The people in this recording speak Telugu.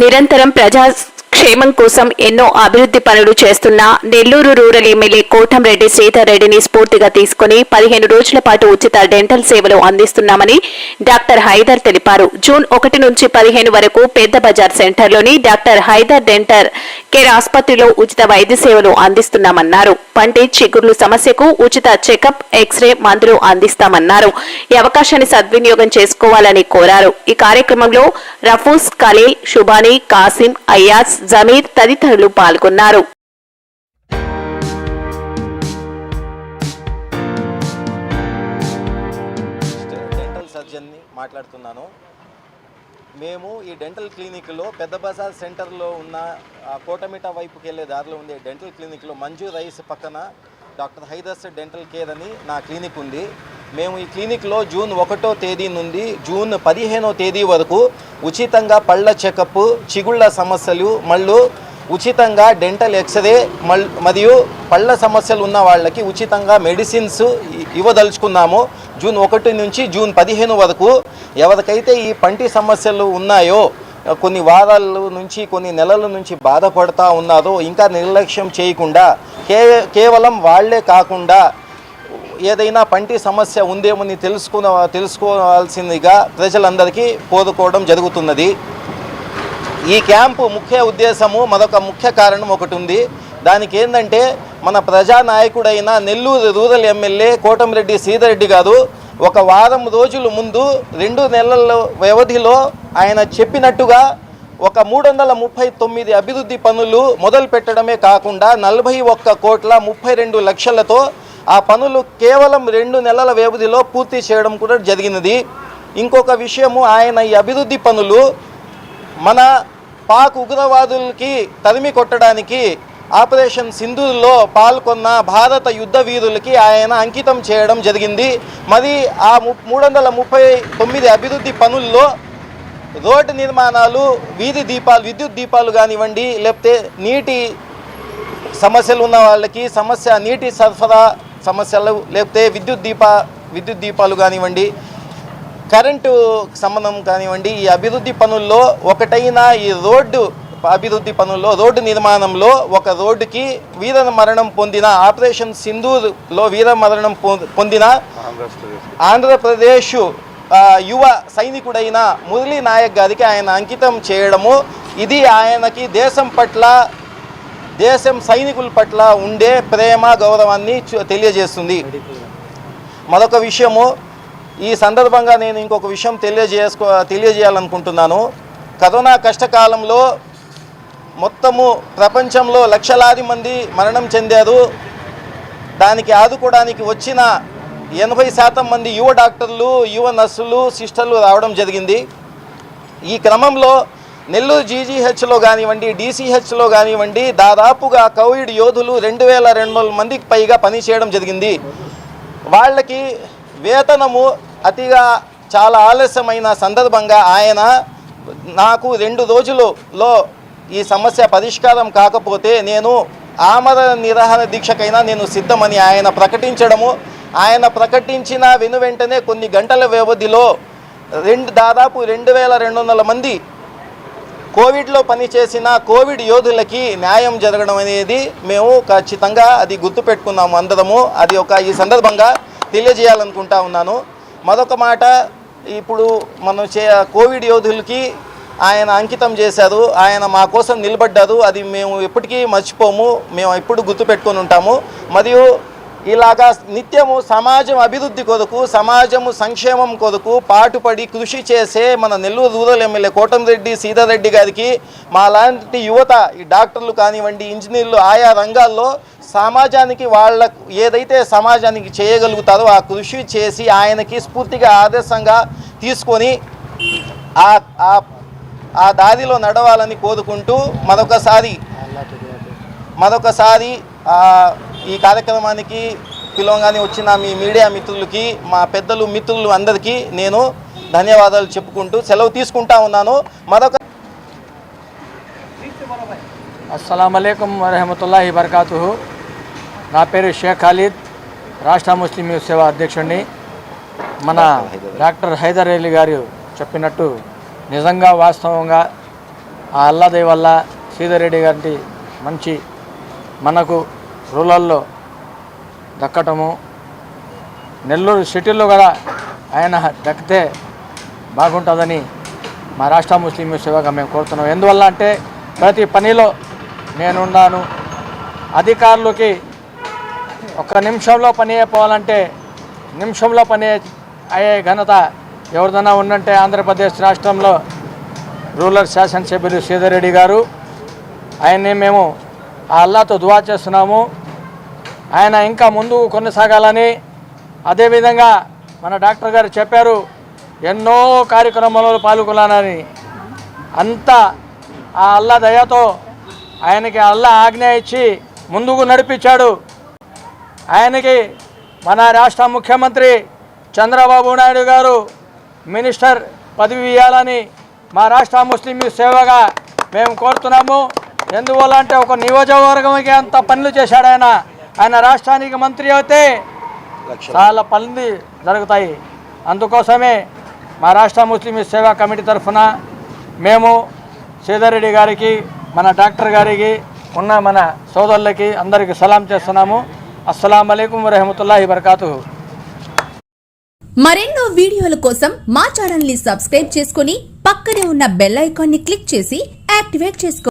నిరంతరం ప్రజా క్షేమం కోసం ఎన్నో అభివృద్ధి పనులు చేస్తున్న నెల్లూరు రూరల్ ఎమ్మెల్యే కోటంరెడ్డి శ్రీధర్ రెడ్డిని స్ఫూర్తిగా తీసుకుని 15 రోజుల పాటు ఉచిత డెంటల్ సేవలు అందిస్తున్నామని డాక్టర్ హైదర్ తెలిపారు. జూన్ 1 నుంచి 15 వరకు పెద్ద బజార్ సెంటర్లోని డాక్టర్ హైదర్ డెంటల్ కేర్ ఆసుపత్రిలో ఉచిత వైద్య సేవలు అందిస్తున్నామన్నారు. పంటి చిగుర్లు సమస్యకు ఉచిత చెకప్, ఎక్స్రే, మందులు అందిస్తామన్నారు. ఈ అవకాశాన్ని సద్వినియోగం చేసుకోవాలని కోరారు. ఈ కార్యక్రమంలో రఫూస్, ఖలీల్, షుబానీ, కాసిం, అయ్యాజ్, జమీర్ తదితరులు పాల్గొన్నారు. డెంటల్ సర్జన్ మాట్లాడుతున్నాను. మేము ఈ డెంటల్ క్లినిక్లో పెద్ద బజార్ సెంటర్లో ఉన్న కోటమిట వైపుకి వెళ్ళే దారిలో ఉండే డెంటల్ క్లినిక్లో మంజు రైస్ పక్కన డాక్టర్ హైదర్స్ డెంటల్ కేర్ అని నా క్లినిక్ ఉంది. మేము ఈ క్లినిక్లో జూన్ 1వ తేదీ నుండి జూన్ 15వ తేదీ వరకు ఉచితంగా పళ్ళ చెకప్, చిగుళ్ళ సమస్యలు, మళ్ళీ ఉచితంగా డెంటల్ ఎక్స్రే మరియు పళ్ళ సమస్యలు ఉన్న వాళ్ళకి ఉచితంగా మెడిసిన్స్ ఇవ్వదలుచుకున్నాము. జూన్ 1 నుంచి జూన్ 15 వరకు ఎవరికైతే ఈ పంటి సమస్యలు ఉన్నాయో, కొన్ని వారాల నుంచి కొన్ని నెలల నుంచి బాధపడుతూ ఉన్నారో, ఇంకా నిర్లక్ష్యం చేయకుండా కేవలం వాళ్లే కాకుండా ఏదైనా పంటి సమస్య ఉందేమని తెలుసుకోవాల్సిందిగా ప్రజలందరికీ కోరుకోవడం జరుగుతున్నది. ఈ క్యాంపు ముఖ్య ఉద్దేశము, మరొక ముఖ్య కారణం ఒకటి ఉంది. దానికి ఏంటంటే, మన ప్రజానాయకుడైన నెల్లూరు రూరల్ ఎమ్మెల్యే కోటంరెడ్డి శ్రీధర్ రెడ్డి గారు ఒక వారం రోజుల ముందు 2 నెలల వ్యవధిలో ఆయన చెప్పినట్టుగా ఒక 339 అభివృద్ధి పనులు మొదలు పెట్టడమే కాకుండా 41,32,00,000తో ఆ పనులు కేవలం 2 నెలల వ్యవధిలో పూర్తి చేయడం కూడా జరిగినది. ఇంకొక విషయము, ఆయన ఈ అభివృద్ధి పనులు మన పాక్ ఉగ్రవాదులకి తరిమి కొట్టడానికి ఆపరేషన్ సింధూర్లో పాల్గొన్న భారత యుద్ధ వీరులకి ఆయన అంకితం చేయడం జరిగింది. మరి ఆ 339 అభివృద్ధి పనుల్లో రోడ్డు నిర్మాణాలు, వీధి దీపాలు, విద్యుత్ దీపాలు కానివ్వండి, లేకపోతే నీటి సమస్యలు ఉన్న వాళ్ళకి నీటి సరఫరా సమస్యలు, లేకపోతే విద్యుత్ దీపాలు కానివ్వండి, కరెంటు సంబంధం కానివ్వండి, ఈ అభివృద్ధి పనుల్లో ఒకటైన ఈ రోడ్డు అభివృద్ధి పనుల్లో, రోడ్డు నిర్మాణంలో ఒక రోడ్డుకి వీరమరణం పొందిన, ఆపరేషన్ సింధూర్లో వీరమరణం పొందిన ఆంధ్రప్రదేశ్ యువ సైనికుడైన మురళీ నాయక్ గారికి ఆయన అంకితం చేయడము, ఇది ఆయనకి దేశం సైనికుల పట్ల ఉండే ప్రేమ, గౌరవాన్ని తెలియజేస్తుంది. మరొక విషయము, ఈ సందర్భంగా నేను ఇంకొక విషయం తెలియజేయాలనుకుంటున్నాను. కరోనా కష్టకాలంలో మొత్తము ప్రపంచంలో లక్షలాది మంది మరణం చెందారు. దానికి ఆదుకోవడానికి వచ్చిన 80% మంది యువ డాక్టర్లు, యువ నర్సులు, సిస్టర్లు రావడం జరిగింది. ఈ క్రమంలో నెల్లూరు జీజీహెచ్లో కానివ్వండి, డీసీహెచ్లో కానివ్వండి, దాదాపుగా కోవిడ్ యోధులు 2200 మందికి పైగా పనిచేయడం జరిగింది. వాళ్ళకి వేతనము అతిగా చాలా ఆలస్యమైన సందర్భంగా ఆయన నాకు 2 రోజులలో ఈ సమస్య పరిష్కారం కాకపోతే నేను ఆమరణ నిరాహార దీక్షకైనా నేను సిద్ధమని ఆయన ప్రకటించడము, ఆయన ప్రకటించిన వెనువెంటనే కొన్ని గంటల వ్యవధిలో దాదాపు 2200 మంది కోవిడ్లో పనిచేసిన కోవిడ్ యోధులకి న్యాయం జరగడం అనేది మేము ఖచ్చితంగా అది గుర్తుపెట్టుకున్నాము అందరము. అది ఈ సందర్భంగా తెలియజేయాలనుకుంటా ఉన్నాను. మరొక మాట, ఇప్పుడు మనం కోవిడ్ యోధులకి ఆయన అంకితం చేశారు, ఆయన మా కోసం నిలబడ్డారు. అది మేము ఎప్పటికీ మర్చిపోము, మేము ఎప్పుడు గుర్తుపెట్టుకొని ఉంటాము. మరియు ఇలాగా నిత్యము సమాజం అభివృద్ధి కొరకు, సమాజము సంక్షేమం కొరకు పాటుపడి కృషి చేసే మన నెల్లూరు రూరల్ ఎమ్మెల్యే కోటంరెడ్డి శ్రీధర్ రెడ్డి గారికి మా లాంటి యువత, ఈ డాక్టర్లు కానివ్వండి, ఇంజనీర్లు, ఆయా రంగాల్లో సమాజానికి వాళ్ళకు ఏదైతే సమాజానికి చేయగలుగుతారో ఆ కృషి చేసి ఆయనకి స్ఫూర్తిగా ఆదర్శంగా తీసుకొని ఆ దారిలో నడవాలని కోరుకుంటూ మరొకసారి ఈ కార్యక్రమానికి పిలవగానే వచ్చిన మీ మీడియా మిత్రులకి, మా పెద్దలు మిత్రులు అందరికీ నేను ధన్యవాదాలు చెప్పుకుంటూ సెలవు తీసుకుంటా ఉన్నాను. అస్సలాము అలైకుం వరహమతుల్లాహి వబరకాతుహు. నా పేరు షేక్ ఖాలిద్, రాష్ట్ర ముస్లిం యూత్ సేవా అధ్యక్షుడిని. మన డాక్టర్ హైదర్ అలీ గారు చెప్పినట్టు నిజంగా వాస్తవంగా ఆ అల్లా దయ వల్ల శ్రీధర్ రెడ్డి గారి మంచి మనకు రూరల్లో దక్కటము, నెల్లూరు సిటీలో కూడా ఆయన దక్కితే బాగుంటుందని మా రాష్ట్ర ముస్లిం సేవగా మేము కోరుతున్నాం. ఎందువల్ల అంటే ప్రతి పనిలో నేనున్నాను. అధికారులకి ఒక నిమిషంలో పని అయిపోవాలంటే నిమిషంలో పని అయ్యే ఘనత ఎవరిదైనా ఉందంటే ఆంధ్రప్రదేశ్ రాష్ట్రంలో రూరల్ శాసనసభ్యులు శ్రీధర్ రెడ్డి గారు. ఆయన్ని మేము ఆ అల్లాతో దువా చేస్తున్నాము. ఆయన ఇంకా ముందుకు కొనసాగాలని, అదేవిధంగా మన డాక్టర్ గారు చెప్పారు ఎన్నో కార్యక్రమాలలో పాల్గొనాలని. అంతా ఆ అల్లా దయతో ఆయనకి అల్లా ఆజ్ఞ ఇచ్చి ముందుకు నడిపించాడు. ఆయనకి మన రాష్ట్ర ముఖ్యమంత్రి చంద్రబాబు నాయుడు గారు మినిస్టర్ పదవి ఇవ్వాలని మా రాష్ట్ర ముస్లిం సేవగా మేము కోరుతున్నాము. ఎందువల్ల అంటే ఒక నియోజకవర్గంకి అంత పనులు చేశాడు ఆయన. ఆయన రాష్ట్రానికి మంత్రి అయితే చాలా పనులు జరుగుతాయి. అందుకోసమే మా రాష్ట్ర ముస్లిం సేవా కమిటీ తరఫున మేము శ్రీధర్ రెడ్డి గారికి, మన డాక్టర్ గారికి, ఉన్న మన సోదరులకి అందరికీ సలాం చేస్తున్నాము. అస్సలాము అలైకుం వరహమతుల్లాహి వబరకాతుహు. మరెన్నో వీడియోల కోసం మా ఛానల్ ని సబ్స్క్రైబ్ చేసుకుని పక్కనే ఉన్న బెల్ ఐకాన్ ని క్లిక్ చేసి యాక్టివేట్ చేసుకోండి.